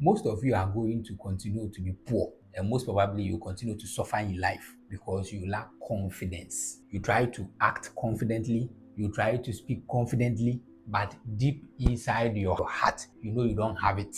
most of you are going to continue to be poor, and most probably you continue to suffer in life because you lack confidence. You try to act confidently, you try to speak confidently, but deep inside your heart, you know you don't have it.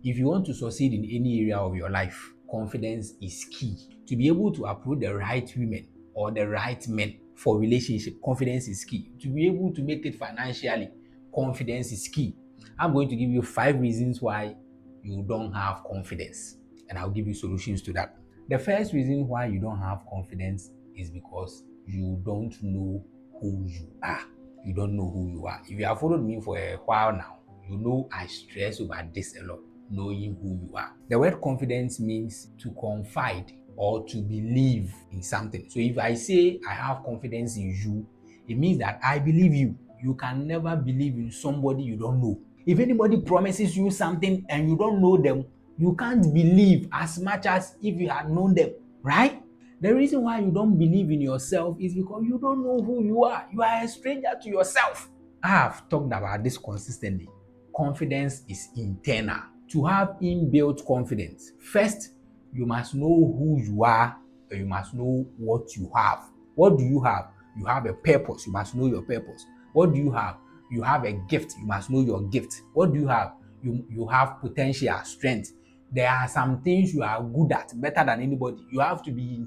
If you want to succeed in any area of your life, confidence is key. To be able to approach the right women or the right men for relationship, confidence is key. To be able to make it financially, confidence is key. I'm going to give you 5 reasons why you don't have confidence, and I'll give you solutions to that. The first reason why you don't have confidence is because you don't know who you are. You don't know who you are. If you have followed me for a while now, you know I stress over this a lot, knowing who you are. The word confidence means to confide or to believe in something. So if I say I have confidence in you, it means that I believe you. You can never believe in somebody you don't know. If anybody promises you something and you don't know them, you can't believe as much as if you had known them, right? The reason why you don't believe in yourself is because you don't know who you are. You are a stranger to yourself. I have talked about this consistently. Confidence is internal. To have inbuilt confidence, first, you must know who you are and you must know what you have. What do you have? You have a purpose. You must know your purpose. What do you have? You have a gift. You must know your gift. What do you have? You have potential, strength. There are some things you are good at, better than anybody. You have to be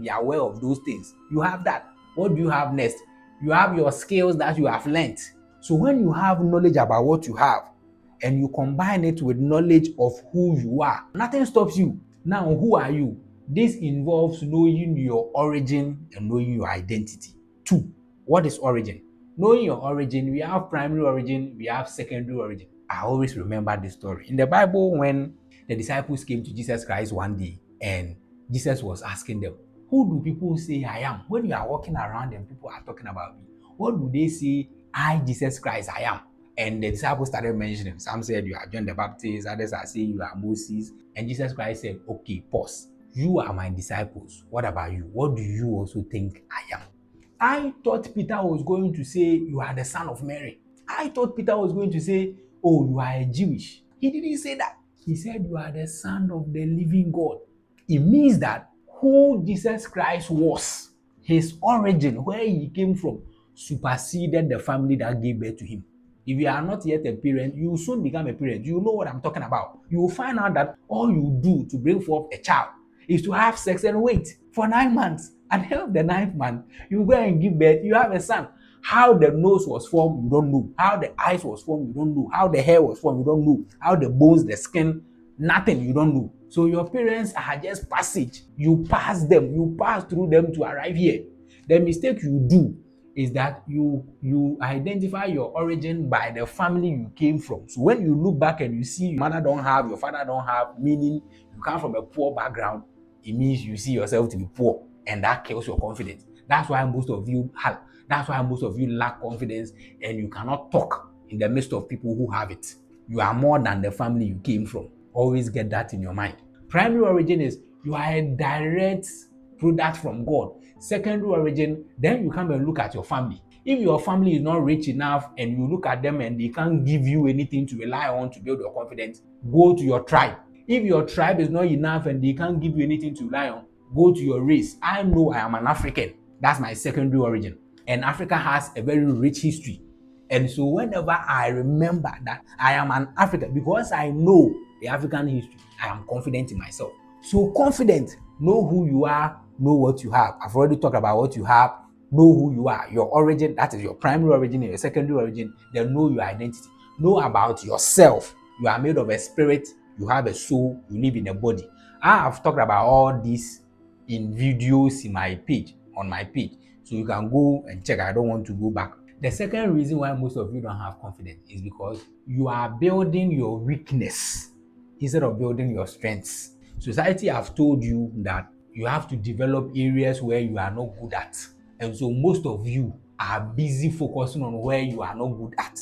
aware of those things. You have that. What do you have next? You have your skills that you have learnt. So when you have knowledge about what you have and you combine it with knowledge of who you are, nothing stops you. Now, who are you? This involves knowing your origin and knowing your identity. 2. What is origin? Knowing your origin, we have primary origin, we have secondary origin. I always remember this story. In the Bible, when the disciples came to Jesus Christ one day and Jesus was asking them, who do people say I am? When you are walking around and people are talking about me, what do they say I, Jesus Christ, I am? And the disciples started mentioning. Some said you are John the Baptist, others are saying you are Moses. And Jesus Christ said, okay, pause. You are my disciples. What about you? What do you also think I am? I thought Peter was going to say, you are the son of Mary. I thought Peter was going to say, oh, you are a Jewish. He didn't say that. He said, you are the son of the living God. It means that who Jesus Christ was, his origin, where he came from, superseded the family that gave birth to him. If you are not yet a parent, you will soon become a parent. You know what I'm talking about. You will find out that all you do to bring forth a child is to have sex and wait for 9 months. At the end of the 9th month, you go and give birth, you have a son. How the nose was formed, you don't know. How the eyes was formed, you don't know. How the hair was formed, you don't know. How the bones, the skin, nothing, you don't know. So your parents are just passage. You pass them, you pass through them to arrive here. The mistake you do is that you identify your origin by the family you came from. So when you look back and you see your mother don't have, your father don't have, meaning you come from a poor background, it means you see yourself to be poor, and that kills your confidence. That's why most of you lack confidence and you cannot talk in the midst of people who have it. You are more than the family you came from. Always get that in your mind. Primary origin is you are a direct product from God. Secondary origin, then you come and look at your family. If your family is not rich enough and you look at them and they can't give you anything to rely on to build your confidence, go to your tribe. If your tribe is not enough and they can't give you anything to rely on, go to your race. I know I am an African. That's my secondary origin. And Africa has a very rich history. And so whenever I remember that I am an African, because I know the African history, I am confident in myself. So confident, know who you are, know what you have. I've already talked about what you have, know who you are, your origin, that is your primary origin and your secondary origin, then know your identity. Know about yourself. You are made of a spirit, you have a soul, you live in a body. I have talked about all this in videos in my page, on my page. So you can go and check. I don't want to go back. The second reason why most of you don't have confidence is because you are building your weakness instead of building your strengths. Society have told you that you have to develop areas where you are not good at. And so most of you are busy focusing on where you are not good at.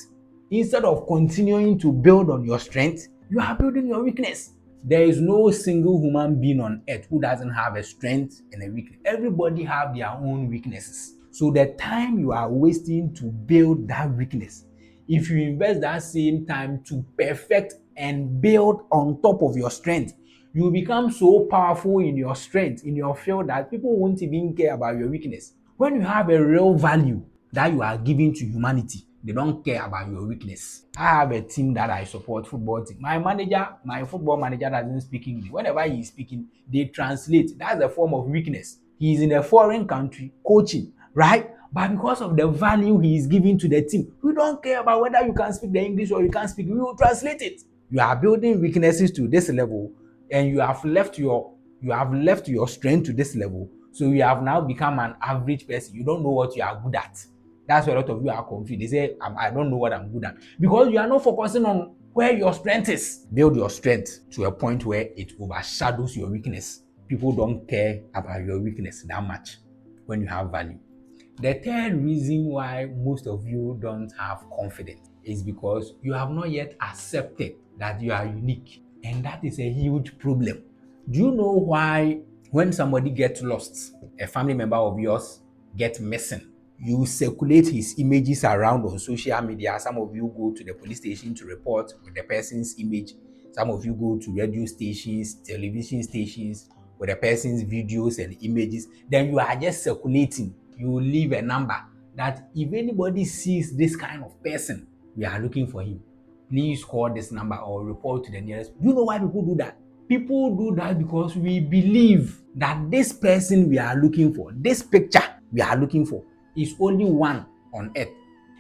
Instead of continuing to build on your strength, you are building your weakness. There is no single human being on earth who doesn't have a strength and a weakness. Everybody have their own weaknesses. So the time you are wasting to build that weakness, if you invest that same time to perfect and build on top of your strength. You become so powerful in your strength, in your field, that people won't even care about your weakness. When you have a real value that you are giving to humanity, they don't care about your weakness. I have a team that I support, football team. My football manager doesn't speak English. Whenever he is speaking, they translate. That's a form of weakness. He is in a foreign country coaching, right? But because of the value he is giving to the team, we don't care about whether you can speak the English or you can't speak. We will translate it. You are building weaknesses to this level, and you have left your strength to this level. So you have now become an average person. You don't know what you are good at. That's why a lot of you are confused. They say, I don't know what I'm good at. Because you are not focusing on where your strength is. Build your strength to a point where it overshadows your weakness. People don't care about your weakness that much when you have value. The third reason why most of you don't have confidence is because you have not yet accepted that you are unique. And that is a huge problem. Do you know why when somebody gets lost, a family member of yours gets missing, you circulate his images around on social media? Some of you go to the police station to report with the person's image. Some of you go to radio stations, television stations with the person's videos and images. Then you are just circulating. You leave a number that if anybody sees this kind of person, we are looking for him. Please call this number or report to the nearest. Do you know why people do that? People do that because we believe that this person we are looking for, this picture we are looking for, is only one on earth.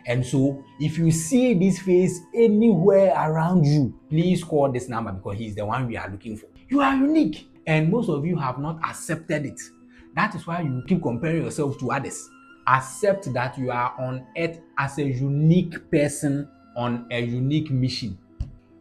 And so if you see this face anywhere around you, please call this number because he's the one we are looking for. You are unique, and most of you have not accepted it. That is why you keep comparing yourself to others. Accept that you are on earth as a unique person on a unique mission.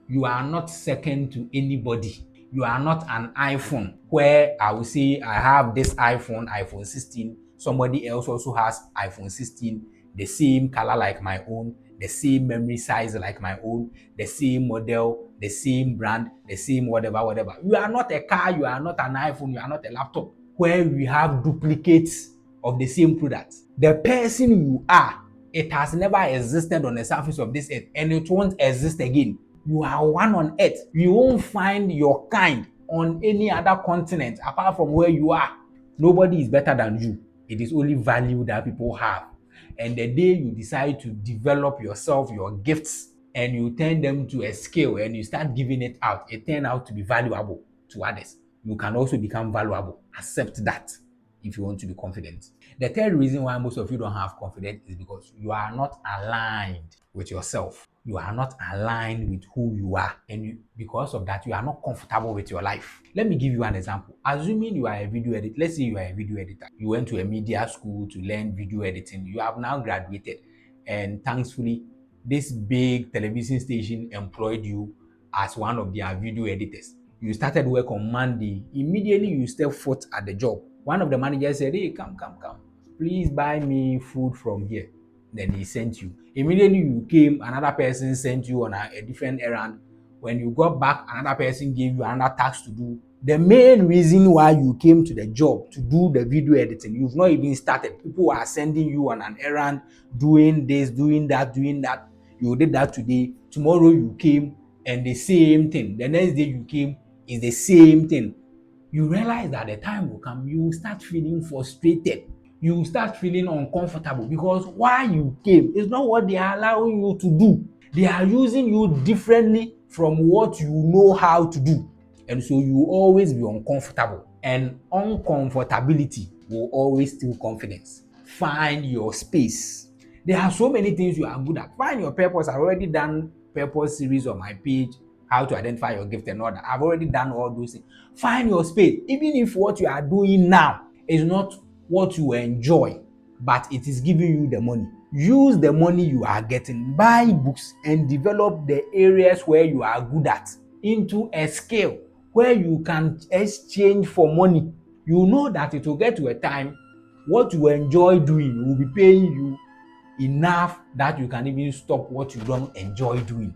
You are not second to anybody. You are not an iPhone where I will say I have this iPhone 16. Somebody else also has iPhone 16, the same color like my own, the same memory size like my own, the same model, the same brand, the same whatever. You are not a car, you are not an iPhone, you are not a laptop where we have duplicates of the same product. The person you are, it has never existed on the surface of this earth, and it won't exist again. You are one on earth. You won't find your kind on any other continent apart from where you are. Nobody is better than you. It is only value that people have. And the day you decide to develop yourself, your gifts, and you turn them to a skill and you start giving it out, it turns out to be valuable to others. You can also become valuable. Accept that if you want to be confident. The third reason why most of you don't have confidence is because you are not aligned with yourself. You are not aligned with who you are. And because of that, you are not comfortable with your life. Let me give you an example. Assuming you are a video editor, let's say you are a video editor. You went to a media school to learn video editing. You have now graduated. And thankfully, this big television station employed you as one of their video editors. You started work on Monday. Immediately, you step foot at the job. One of the managers said, hey, come. Please buy me food from here. Then he sent you. Immediately you came, another person sent you on a different errand. When you got back, another person gave you another task to do. The main reason why you came to the job to do the video editing, you've not even started. People are sending you on an errand, doing this, doing that. You did that today. Tomorrow you came and the same thing. The next day you came is the same thing. You realize that the time will come, you will start feeling frustrated. You will start feeling uncomfortable because why you came is not what they are allowing you to do. They are using you differently from what you know how to do. And so you will always be uncomfortable. And uncomfortability will always steal confidence. Find your space. There are so many things you are good at. Find your purpose. I've already done purpose series on my page, how to identify your gift and all that. I've already done all those things. Find your space. Even if what you are doing now is not what you enjoy, but it is giving you the money. Use the money you are getting, buy books, and develop the areas where you are good at into a skill where you can exchange for money. You know that it will get to a time what you enjoy doing will be paying you enough that you can even stop what you don't enjoy doing.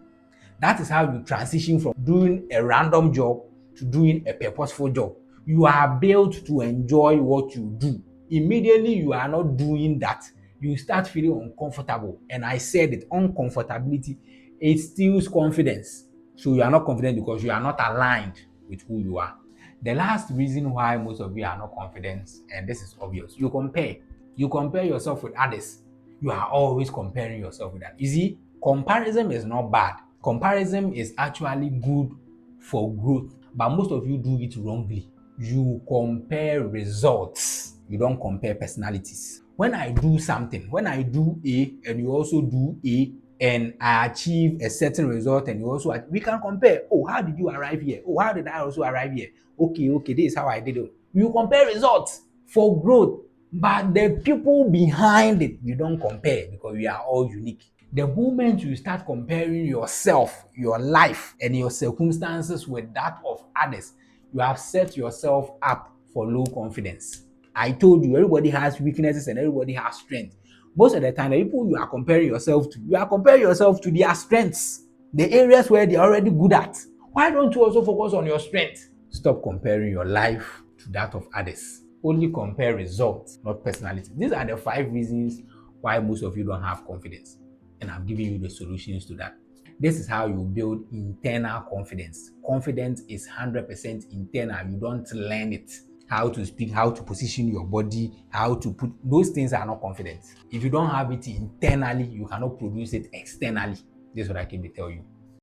That is how you transition from doing a random job to doing a purposeful job. You are built to enjoy what you do. Immediately you are not doing that, you start feeling uncomfortable. And I said it, uncomfortability, it steals confidence. So you are not confident because you are not aligned with who you are. The last reason why most of you are not confident, and this is obvious, you compare. You compare yourself with others. You are always comparing yourself with that. You see, comparison is not bad. Comparison is actually good for growth, but most of you do it wrongly. You compare results. You don't compare personalities. When I do something, when I do A and you also do A, and I achieve a certain result and you also, we can compare. Oh, how did you arrive here? Oh, how did I also arrive here? Okay, this is how I did it. You compare results for growth, but the people behind it, you don't compare because we are all unique. The moment you start comparing yourself, your life, and your circumstances with that of others, you have set yourself up for low confidence. I told you, everybody has weaknesses and everybody has strengths. Most of the time, the people you are comparing yourself to, you are comparing yourself to their strengths, the areas where they are already good at. Why don't you also focus on your strength? Stop comparing your life to that of others. Only compare results, not personality. These are the 5 reasons why most of you don't have confidence. And I'm giving you the solutions to that. This is how you build internal confidence. Confidence is 100% internal. You don't learn it. How to speak, how to position your body, how to put, those things are not confidence. If you don't have it internally, you cannot produce it externally. This is what I came to tell you.